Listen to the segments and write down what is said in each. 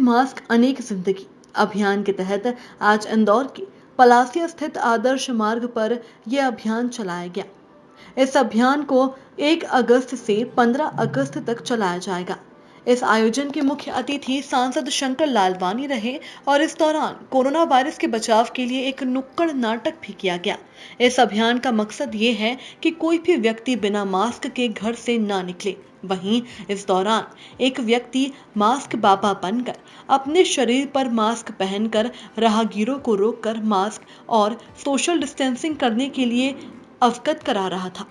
Mask अनेक जिंदगी अभियान के तहत आज इंदौर के पलासिया स्थित आदर्श मार्ग पर यह अभियान चलाया गया। इस अभियान को 1 अगस्त से 15 अगस्त तक चलाया जाएगा। इस आयोजन के मुख्य अतिथि सांसद शंकर लालवानी रहे और इस दौरान कोरोना वायरस के बचाव के लिए एक नुक्कड़ नाटक भी किया गया। इस अभियान का मकसद ये है कि कोई भी व्यक्ति बिना मास्क के घर से ना निकले। वहीं इस दौरान एक व्यक्ति मास्क बाबा बनकर अपने शरीर पर मास्क पहनकर राहगीरों को रोककर मास्क और सोशल डिस्टेंसिंग करने के लिए अवगत करा रहा था।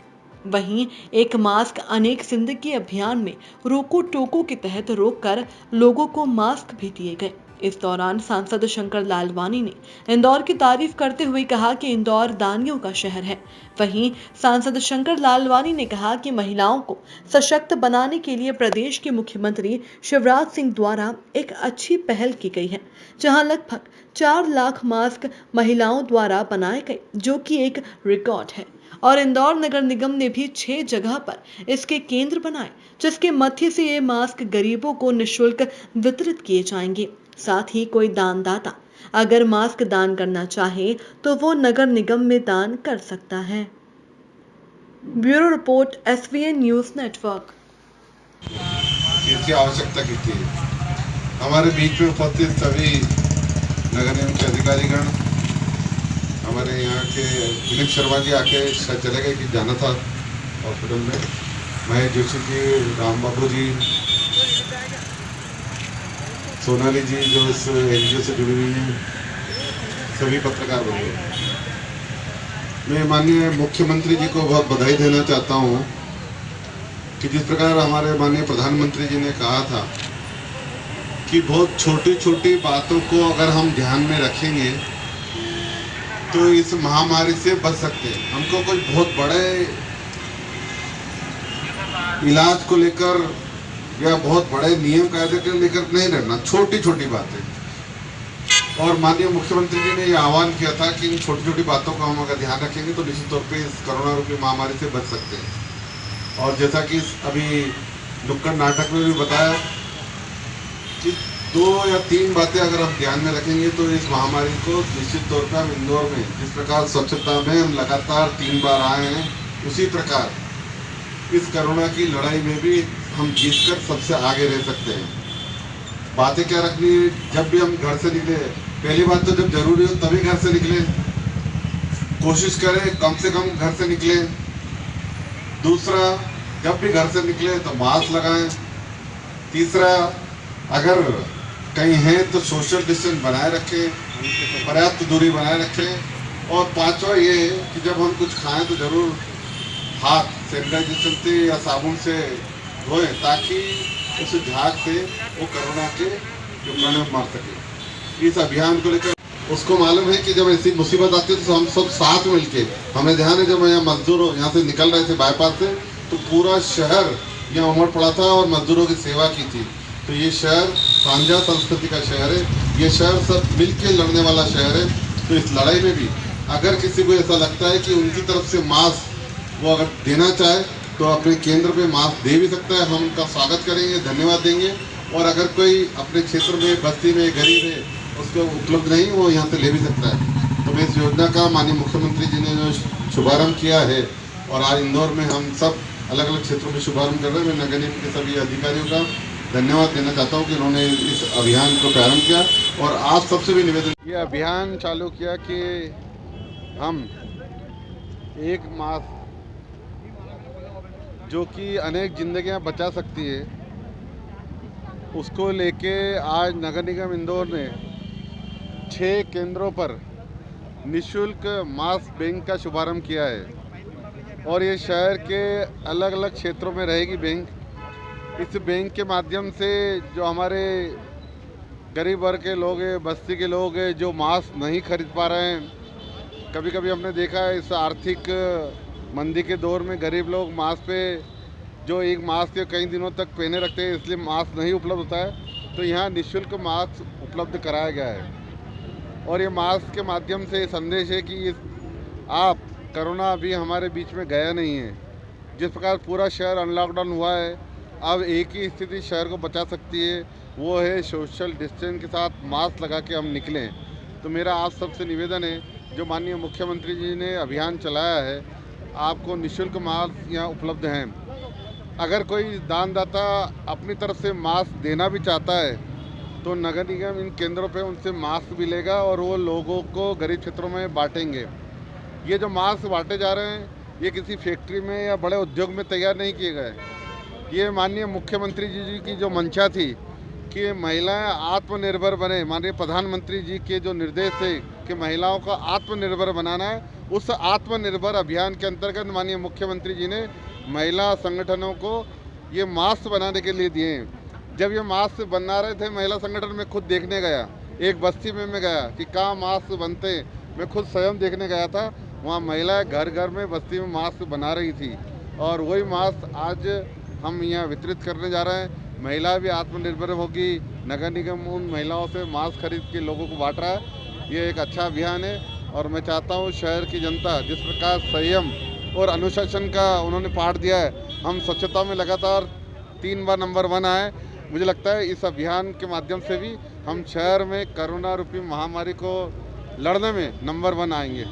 वहीं एक मास्क अनेक जिंदगी अभियान में रोको टोको के तहत रोककर लोगों को मास्क भी दिए गए। इस दौरान सांसद शंकर लालवानी ने इंदौर की तारीफ करते हुए कहा कि इंदौर दानियों का शहर है। वहीं सांसद शंकर लालवानी ने कहा कि महिलाओं को सशक्त बनाने के लिए प्रदेश के मुख्यमंत्री शिवराज सिंह द्वारा एक अच्छी पहल की गई है, जहां लगभग 4 लाख मास्क महिलाओं द्वारा बनाए गए, जो कि एक रिकॉर्ड है। और इंदौर नगर निगम ने भी 6 जगह पर इसके केंद्र बनाए, जिसके मध्य से ये मास्क गरीबों को निःशुल्क वितरित किए जाएंगे। साथ ही कोई दानदाता अगर मास्क दान करना चाहे तो वो नगर निगम में दान कर सकता है। Bureau report SVN news network. इसकी आवश्यकता कितनी है? हमारे बीच में उपस्थित सभी नगर निगम के अधिकारीगण, हमारे यहाँ के विनीत शर्मा जी आके शायद चले गए कि जाना था हॉस्पिटल में, महेश जोशी जी, राम बाबू जी, सोनाली जी जो इस NGO से जुड़ी हुई हैं, सभी पत्रकार बंधु, मैं माननीय मुख्यमंत्री जी को बहुत बधाई देना चाहता हूँ कि जिस प्रकार हमारे माननीय प्रधानमंत्री जी ने कहा था कि बहुत छोटी छोटी बातों को अगर हम ध्यान में रखेंगे तो इस महामारी से बच सकते हैं। हमको कुछ बहुत बड़े इलाज को लेकर या बहुत बड़े नियम कायदे को लेकर नहीं लड़ना, छोटी छोटी बातें। और माननीय मुख्यमंत्री जी ने यह आह्वान किया था कि इन छोटी छोटी बातों को हम अगर ध्यान रखेंगे तो निश्चित तौर पे इस कोरोना रूपी महामारी से बच सकते हैं। और जैसा कि अभी नुक्कड़ नाटक में भी बताया कि 2 या 3 बातें अगर हम ध्यान में रखेंगे तो इस महामारी को निश्चित तौर पर हम इंदौर में जिस प्रकार स्वच्छता में हम लगातार 3 बार आए हैं, उसी प्रकार इस कोरोना की लड़ाई में भी हम जीतकर सबसे आगे रह सकते हैं। बातें क्या रखनी है? जब भी हम घर से निकले, पहली बात तो जब जरूरी हो तभी घर से निकले, कोशिश करें कम से कम घर से निकले। दूसरा, जब भी घर से निकले तो मास्क लगाएं। तीसरा, अगर कहीं हैं तो सोशल डिस्टेंस बनाए रखें, पर्याप्त दूरी बनाए रखें। और 5वां ये है कि जब हम कुछ खाएं तो ज़रूर हाथ सैनिटाइजेशन से या साबुन से धोएं, ताकि उस झाग से वो कोरोना के विषाणु मार सके। इस अभियान को लेकर उसको मालूम है कि जब ऐसी मुसीबत आती है तो हम सब साथ मिलके, हमें ध्यान है जब यहाँ मजदूर यहाँ से निकल रहे थे बाईपास से, तो पूरा शहर यहाँ उमड़ पड़ा था और मजदूरों की सेवा की थी। तो ये शहर साझा संस्कृति का शहर है, ये शहर सब मिलके लड़ने वाला शहर है। तो इस लड़ाई में भी अगर किसी को ऐसा लगता है कि उनकी तरफ से मास्क वो अगर देना चाहे तो अपने केंद्र पे मास्क दे भी सकता है, हम उनका स्वागत करेंगे, धन्यवाद देंगे। और अगर कोई अपने क्षेत्र में बस्ती में गरीब है उसको उपलब्ध नहीं, वो यहाँ से ले भी सकता है। तो मैं इस योजना का माननीय मुख्यमंत्री जी ने जो शुभारम्भ किया है और आज इंदौर में हम सब अलग अलग क्षेत्रों में शुभारम्भ कर रहे हैं, मैं नगर निगम के सभी अधिकारियों का धन्यवाद देना चाहता हूं कि उन्होंने इस अभियान को प्रारंभ किया। और आप सबसे भी निवेदन, ये अभियान चालू किया कि हम एक मास्क जो कि अनेक जिंदगियां बचा सकती है, उसको लेके आज नगर निगम इंदौर ने 6 केंद्रों पर निःशुल्क मास्क बैंक का शुभारंभ किया है। और ये शहर के अलग अलग क्षेत्रों में रहेगी बैंक। इस बैंक के माध्यम से जो हमारे गरीब वर्ग के लोग हैं, बस्ती के लोग हैं, जो मास्क नहीं खरीद पा रहे हैं, कभी कभी हमने देखा है इस आर्थिक मंदी के दौर में गरीब लोग मास्क पे जो एक मास्क कई दिनों तक पहने रखते हैं, इसलिए मास्क नहीं उपलब्ध होता है। तो यहाँ निःशुल्क मास्क उपलब्ध कराया गया है। और ये मास्क के माध्यम से संदेश है कि आप कोरोना अभी हमारे बीच में गया नहीं है। जिस प्रकार पूरा शहर अनलॉकडाउन हुआ है, अब एक ही स्थिति शहर को बचा सकती है वो है सोशल डिस्टेंस के साथ मास्क लगा के हम निकलें। तो मेरा आप सबसे निवेदन है, जो माननीय मुख्यमंत्री जी ने अभियान चलाया है, आपको निःशुल्क मास्क यहाँ उपलब्ध हैं। अगर कोई दानदाता अपनी तरफ से मास्क देना भी चाहता है तो नगर निगम इन केंद्रों पे उनसे मास्क भी लेगा और वो लोगों को गरीब क्षेत्रों में बांटेंगे। ये जो मास्क बांटे जा रहे हैं, ये किसी फैक्ट्री में या बड़े उद्योग में तैयार नहीं किए गए। ये माननीय मुख्यमंत्री जी की जो मंशा थी कि महिलाएं आत्मनिर्भर बने, माननीय प्रधानमंत्री जी के जो निर्देश थे कि महिलाओं का आत्मनिर्भर बनाना है, उस आत्मनिर्भर अभियान के अंतर्गत माननीय मुख्यमंत्री जी ने महिला संगठनों को ये मास्क बनाने के लिए दिए हैं। जब ये मास्क बना रहे थे, महिला संगठन में खुद देखने गया, एक बस्ती में मैं गया कि कहाँ मास्क बनते हैं, मैं खुद स्वयं देखने गया था। वहाँ महिलाएं घर घर में बस्ती में मास्क बना रही थी और वही मास्क आज हम यहाँ वितरित करने जा रहे हैं। महिला भी आत्मनिर्भर होगी, नगर निगम उन महिलाओं से मास्क खरीद के लोगों को बांट रहा है। ये एक अच्छा अभियान है और मैं चाहता हूँ शहर की जनता जिस प्रकार संयम और अनुशासन का उन्होंने पाठ दिया है, हम स्वच्छता में लगातार 3 बार नंबर 1 आए। मुझे लगता है इस अभियान के माध्यम से भी हम शहर में कोरोना रूपी महामारी को लड़ने में नंबर 1 आएंगे।